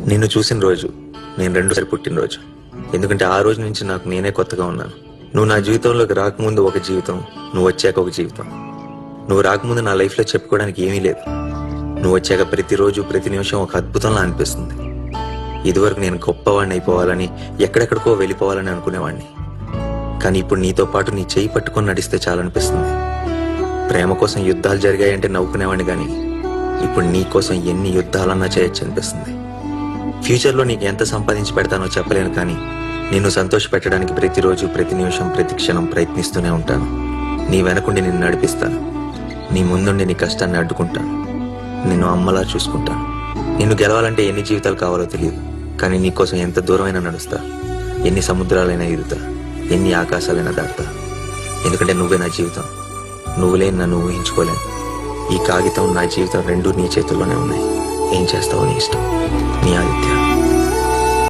నిన్ను చూసిన రోజు నేను రెండోసారి పుట్టినరోజు. ఎందుకంటే ఆ రోజు నుంచి నాకు నేనే కొత్తగా ఉన్నాను. నువ్వు నా జీవితంలోకి రాకముందు ఒక జీవితం, నువ్వు వచ్చాక ఒక జీవితం. నువ్వు రాకముందు నా లైఫ్లో చెప్పుకోవడానికి ఏమీ లేదు. నువ్వు వచ్చాక ప్రతిరోజు ప్రతి నిమిషం ఒక అద్భుతంలా అనిపిస్తుంది. ఇదివరకు నేను గొప్పవాడిని అయిపోవాలని, ఎక్కడెక్కడికో వెళ్ళిపోవాలని అనుకునేవాడిని. కానీ ఇప్పుడు నీతో పాటు నీ చేయి పట్టుకొని నడిస్తే చాలనిపిస్తుంది. ప్రేమ కోసం యుద్ధాలు జరిగాయంటే నవ్వుకునేవాడిని, కానీ ఇప్పుడు నీ కోసం ఎన్ని యుద్ధాలన్నా చేయొచ్చు అనిపిస్తుంది. ఫ్యూచర్లో నీకు ఎంత సంపాదించి పెడతానో చెప్పలేను, కానీ నిన్ను సంతోష పెట్టడానికి ప్రతిరోజు ప్రతి నిమిషం ప్రతి క్షణం ప్రయత్నిస్తూనే ఉంటాను. నీ వెనకుండి నిన్ను నడిపిస్తాను. నీ ముందుండి నీ కష్టాన్ని అడ్డుకుంటాను. నిన్ను అమ్మలా చూసుకుంటాను. నిన్ను గెలవాలంటే ఎన్ని జీవితాలు కావాలో తెలియదు, కానీ నీకోసం ఎంత దూరమైనా నడుస్తా, ఎన్ని సముద్రాలైనా ఈదుతా, ఎన్ని ఆకాశాలైనా దాటుతా. ఎందుకంటే నువ్వే నా జీవితం. నువ్వు లేని నన్ను ఊహించుకోలేను. ఈ కాగితం, నా జీవితం రెండూ నీ చేతుల్లోనే ఉన్నాయి. ఏం చేస్తావో నీ ఇష్టం. నీ ఆదిత్య.